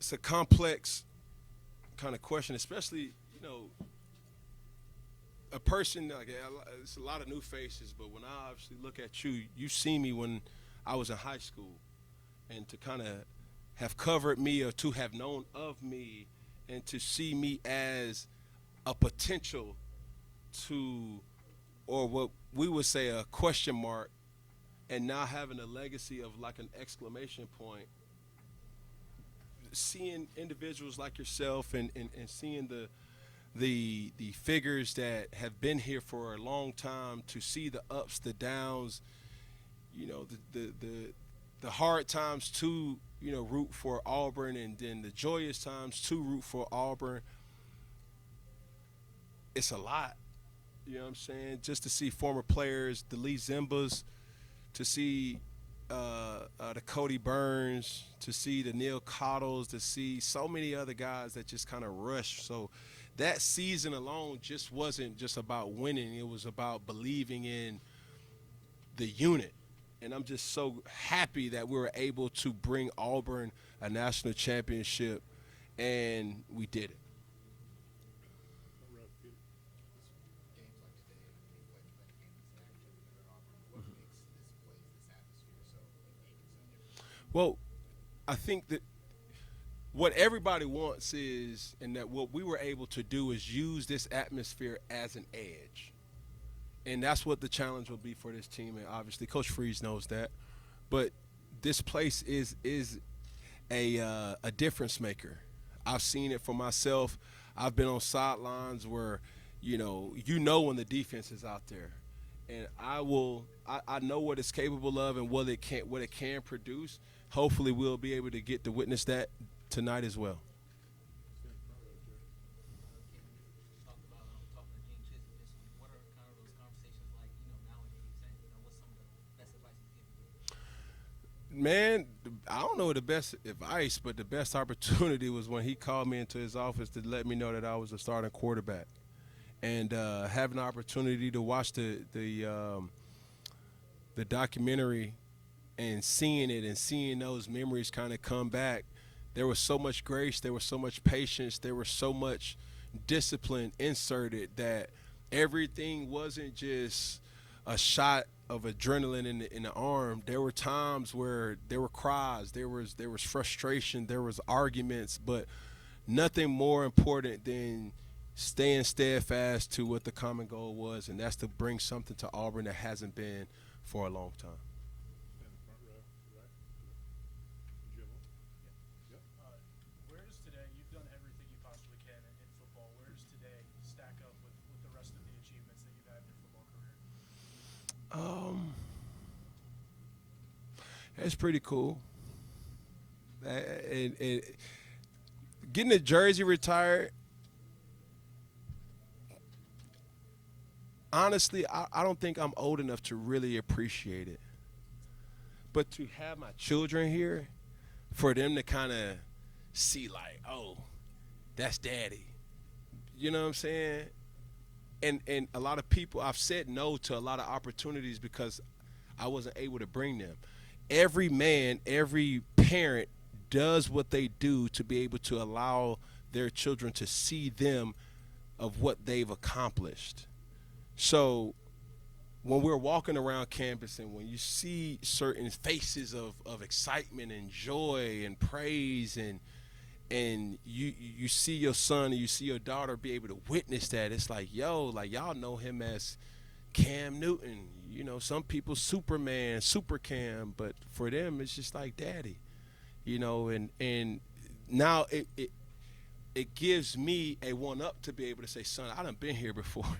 it's a complex kind of question, especially a person like it's a lot of new faces. But when I obviously look at you, you see me when I was in high school, and to kind of have covered me or to have known of me, and to see me as a potential to, or what we would say a question mark, and now having a legacy of like an exclamation point, seeing individuals like yourself and seeing the figures that have been here for a long time, to see the ups, the downs, the hard times to root for Auburn, and then the joyous times to root for Auburn. It's a lot. You know what I'm saying? Just to see former players, the Lee Zimbas, to see the Cody Burns, to see the Neil Cottles, to see so many other guys that just kind of rushed. So that season alone just wasn't just about winning. It was about believing in the unit. And I'm just so happy that we were able to bring Auburn a national championship, and we did it. Games like today, when you play many games in action here at Auburn, what makes this place, this atmosphere so unique and so different? Well, I think that what everybody wants is, and that what we were able to do is use this atmosphere as an edge. And that's what the challenge will be for this team. And obviously, Coach Freeze knows that. But this place is a difference maker. I've seen it for myself. I've been on sidelines where when the defense is out there, and I know what it's capable of and what it can produce. Hopefully, we'll be able to get to witness that tonight as well. Can you talk about talking to Gene Chisholm? Just what are kind of those conversations like? Nowadays, and what's some of the best advice he's given you? Man, I don't know the best advice, but the best opportunity was when he called me into his office to let me know that I was a starting quarterback, and having the opportunity to watch the documentary and seeing it and seeing those memories kind of come back. There was so much grace, there was so much patience, there was so much discipline inserted, that everything wasn't just a shot of adrenaline in the arm. There were times where there were cries, there was frustration, there was arguments, but nothing more important than staying steadfast to what the common goal was, and that's to bring something to Auburn that hasn't been for a long time. In the front row, right? Did you have one? Yep. Where does today, you've done everything you possibly can in football, where does today stack up with the rest of the achievements that you've had in your football career? Um, that's pretty cool. And getting the jersey retired, honestly, I don't think I'm old enough to really appreciate it. But to have my children here, for them to kind of see like, oh, that's daddy. You know what I'm saying? And a lot of people, I've said no to a lot of opportunities because I wasn't able to bring them. Every man, every parent does what they do to be able to allow their children to see them of what they've accomplished. So when we're walking around campus and when you see certain faces of excitement and joy and praise, and you see your son and you see your daughter be able to witness that, it's like, yo, like y'all know him as Cam Newton. Some people Superman, Super Cam, but for them it's just like daddy. And now it gives me a one up to be able to say, son, I done been here before.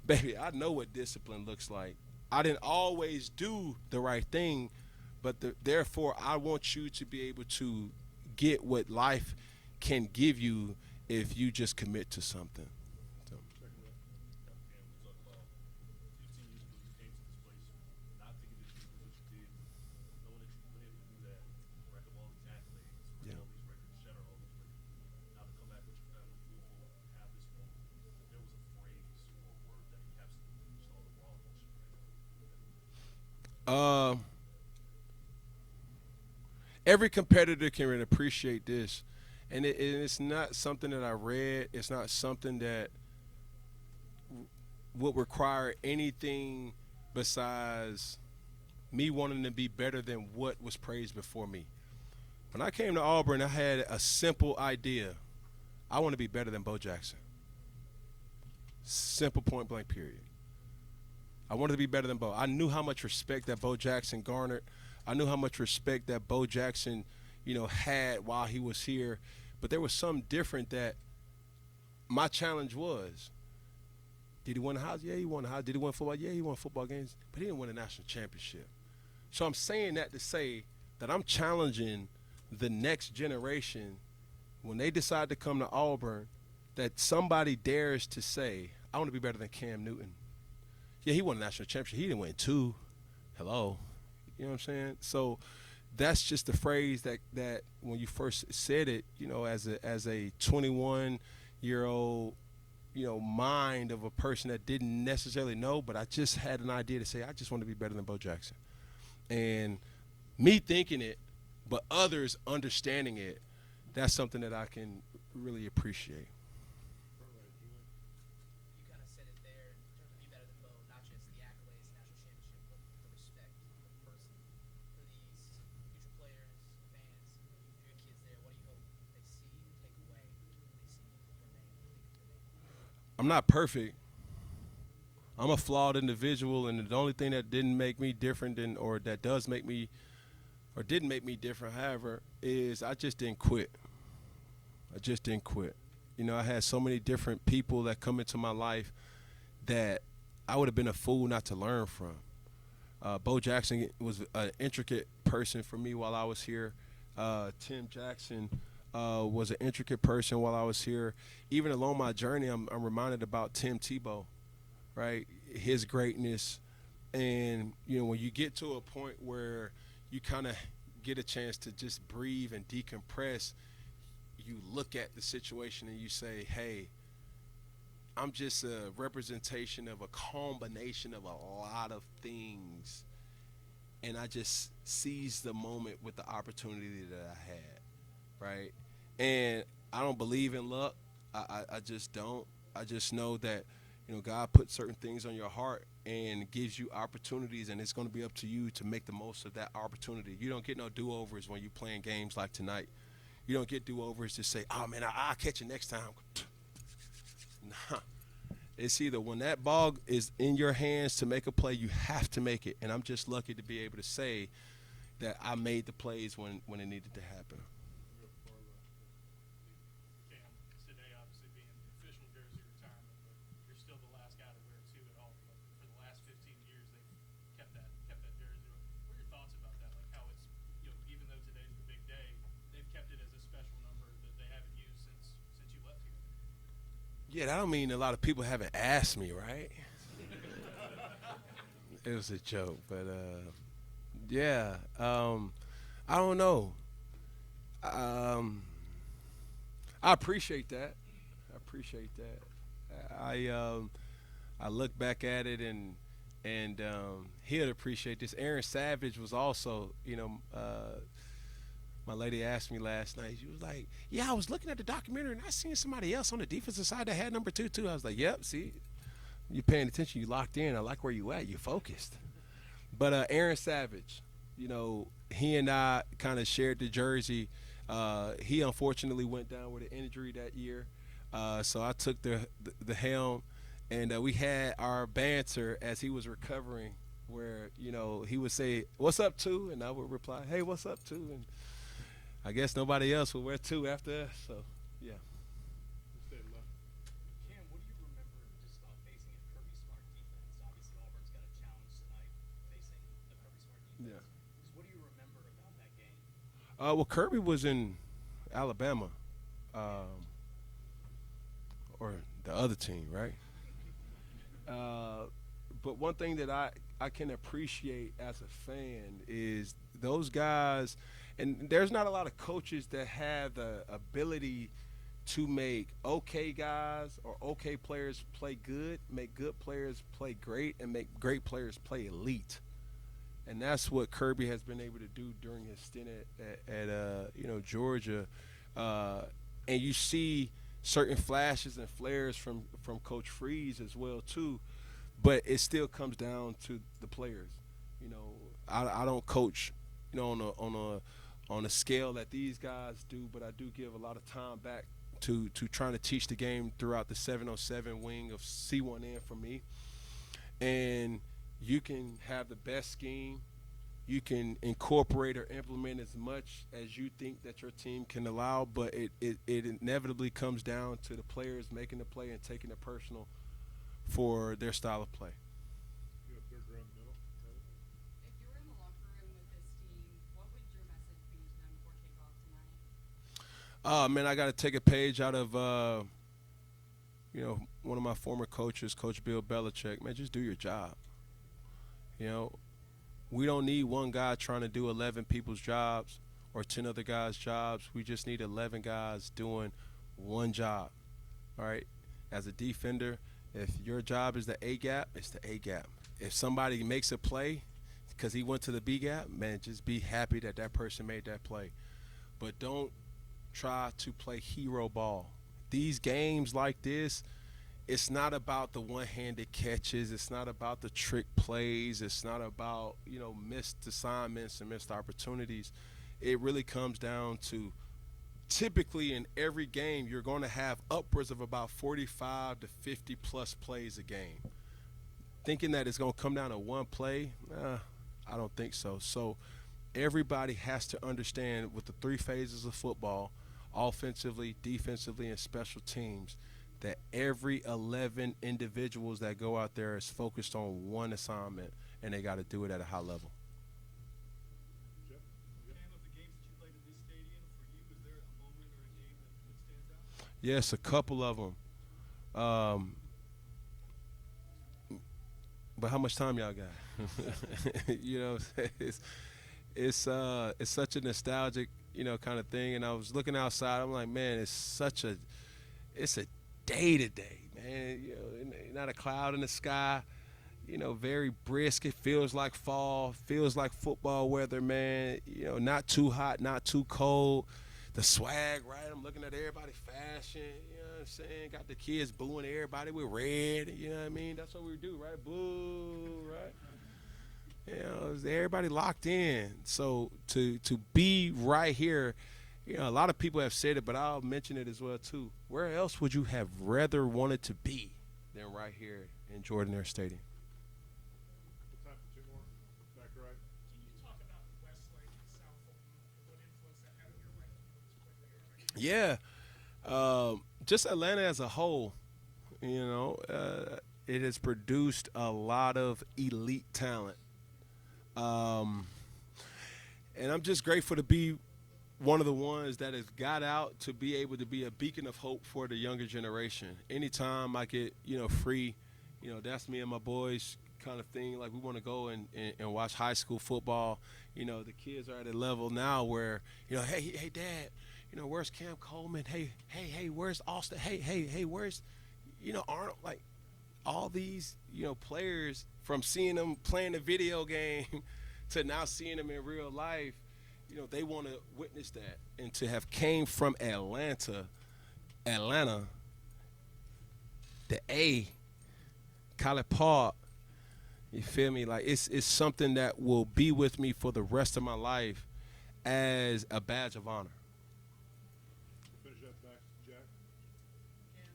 Baby, I know what discipline looks like. I didn't always do the right thing, but therefore I want you to be able to get what life can give you if you just commit to something. So. Second row. And we talk about 15 years ago you came to this place not thinking that you could do what you did, knowing that you've been able to do that, rack up all these accolades, Yeah. break all these records, shatter all these records. Now to come back with your family, beautiful, have this moment. If there was a phrase or a word that encapsulated just all the raw emotion right now, what would that be? Every competitor can appreciate this. and it's not something that I read. It's not something that would require anything besides me wanting to be better than what was praised before me. When I came to Auburn, I had a simple idea. I want to be better than Bo Jackson. Simple point blank period. I wanted to be better than Bo. I knew how much respect that Bo Jackson garnered. I knew how much respect that Bo Jackson, had while he was here. But there was something different that my challenge was. Did he win the house? Yeah, he won the house. Did he win football? Yeah, he won football games. But he didn't win a national championship. So I'm saying that to say that I'm challenging the next generation when they decide to come to Auburn, that somebody dares to say, I want to be better than Cam Newton. Yeah, he won a national championship. He didn't win two. Hello. You know what I'm saying? So that's just the phrase that when you first said it, as a 21-year-old, mind of a person that didn't necessarily know, but I just had an idea to say, I just want to be better than Bo Jackson. And me thinking it, but others understanding it, that's something that I can really appreciate. You kind of said it there in terms of be better than Bo, not just the accolades, national championship, but the respect, the person. For these future players, fans, for your kids there, what do you hope they see, take away, when they see your name, think of your name? I'm not perfect. I'm a flawed individual, and the only thing that didn't make me different or that does make me or didn't make me different, however, is I just didn't quit. I just didn't quit. I had so many different people that come into my life that I would have been a fool not to learn from. Bo Jackson was an intricate person for me while I was here. Tim Jackson was an intricate person while I was here. Even along my journey, I'm reminded about Tim Tebow, right? His greatness. And, when you get to a point where you kind of get a chance to just breathe and decompress, you look at the situation and you say, hey, I'm just a representation of a combination of a lot of things. And I just seized the moment with the opportunity that I had, right? And I don't believe in luck. I just don't. I just know that, God put certain things on your heart and gives you opportunities, and it's going to be up to you to make the most of that opportunity. You don't get no do-overs when you're playing games like tonight. You don't get do-overs to say, oh, man, I'll catch you next time. Nah. It's either when that ball is in your hands to make a play, you have to make it. And I'm just lucky to be able to say that I made the plays when it needed to happen. Cam, today obviously being the official jersey retirement, but you're still the last guy to wear two at all. But for the last 15 years, they've kept that jersey. What are your thoughts about that? Like how it's, even though today's the big day, they've kept it as a special number that they haven't used since you left here. Yeah, that don't mean a lot of people haven't asked me, right? It was a joke, but yeah, I don't know. I appreciate that. I look back at it and he'll appreciate this. Aaron Savage was also, my lady asked me last night. She was like, yeah, I was looking at the documentary and I seen somebody else on the defensive side that had number 2 too. I was like, yep, see, you're paying attention, you locked in. I like where you at, you focused. But Aaron Savage, he and I kind of shared the jersey. He unfortunately went down with an injury that year. So I took the helm, and we had our banter as he was recovering where, he would say, what's up, 2? And I would reply, hey, what's up, 2? And I guess nobody else will wear 2 after us, so, yeah. Cam, what do you remember just about facing a Kirby Smart defense? Obviously, Auburn's got a challenge tonight facing the Kirby Smart defense. Yeah. Just what do you remember about that game? Well, Kirby was in Alabama, or the other team, right? But one thing that I can appreciate as a fan is those guys, and there's not a lot of coaches that have the ability to make okay guys or okay players play good, make good players play great, and make great players play elite. And that's what Kirby has been able to do during his stint at Georgia. and you see certain flashes and flares from Coach Freeze as well too, but it still comes down to the players. You know, I don't coach, on a scale that these guys do, but I do give a lot of time back to trying to teach the game throughout the 707 wing of C1N for me. And you can have the best scheme, you can incorporate or implement as much as you think that your team can allow, but it inevitably comes down to the players making the play and taking it personal for their style of play. You have third row in the middle. If you were in the locker room with this team, what would your message be to them before kickoff tonight? Oh man, I got to take a page out of one of my former coaches, Coach Bill Belichick. Man, just do your job. You know, we don't need one guy trying to do 11 people's jobs or 10 other guys' jobs. We just need 11 guys doing one job. All right. As a defender, if your job is the A gap, it's the A gap. If somebody makes a play because he went to the B gap, man, just be happy that that person made that play. But don't try to play hero ball. These games like this, it's not about the one-handed catches. It's not about the trick plays. It's not about, missed assignments and missed opportunities. It really comes down to, typically in every game, you're going to have upwards of about 45 to 50 plus plays a game. Thinking that it's going to come down to one play, I don't think so. So everybody has to understand with the three phases of football, offensively, defensively, and special teams, that every 11 individuals that go out there is focused on one assignment, and they got to do it at a high level. Jeff? Cam, of the games that you played in this stadium, for you, is there a moment or a game that stands out? Yes, a couple of them. But how much time y'all got? It's such a nostalgic, kind of thing. And I was looking outside. I'm like, man, it's a day to day, man. Not a cloud in the sky. Very brisk. It feels like fall. Feels like football weather, man. Not too hot, not too cold. The swag, right? I'm looking at everybody fashion. You know what I'm saying? Got the kids booing everybody with red. You know what I mean? That's what we do, right? Boo, right? Everybody locked in. So to be right here, a lot of people have said it, but I'll mention it as well too. Where else would you have rather wanted to be than right here in Jordan-Hare Stadium? Time for two more. Back right. Can you talk about Westlake and South Fulton and what influence that had on your life when you played there? Yeah, just Atlanta as a whole, it has produced a lot of elite talent. And I'm just grateful to be one of the ones that has got out to be able to be a beacon of hope for the younger generation. Anytime I get, free, that's me and my boys kind of thing. Like, we want to go and watch high school football. The kids are at a level now where, hey, Dad, where's Cam Coleman? Hey, where's Austin? Hey, where's, Arnold? Like, all these, players, from seeing them playing the video game to now seeing them in real life, they want to witness that. And to have came from Atlanta, the A, College Park, you feel me? Like, it's something that will be with me for the rest of my life as a badge of honor. Finish that back, Jack. Cam,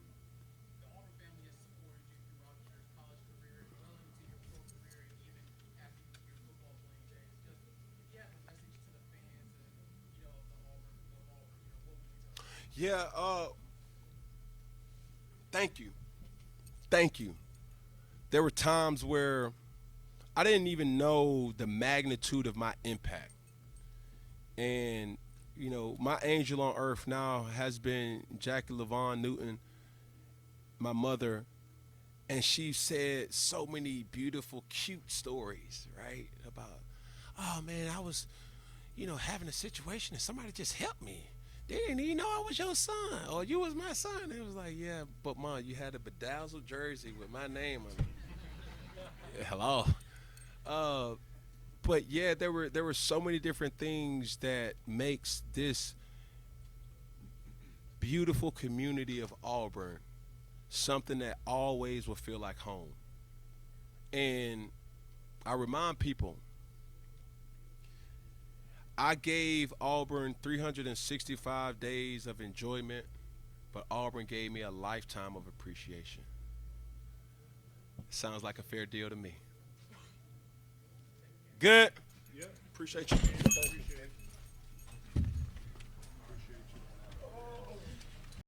the Auburn family has supported you throughout your college career, well into your pro career, and even after your football playing days. Just if you have a message to the fans and the Auburn, what would you tell them? Yeah, thank you. There were times where I didn't even know the magnitude of my impact. And, my angel on earth now has been Jackie LaVon Newton, my mother, and she said so many beautiful, cute stories, right? About, oh man, I was, having a situation and somebody just helped me. They didn't even know I was your son or you was my son. It was like, yeah, but Mom, you had a bedazzled jersey with my name on it. Yeah, hello. But yeah, there were so many different things that makes this beautiful community of Auburn something that always will feel like home. And I remind people, I gave Auburn 365 days of enjoyment, but Auburn gave me a lifetime of appreciation. Sounds like a fair deal to me. Good. Yeah. Appreciate you.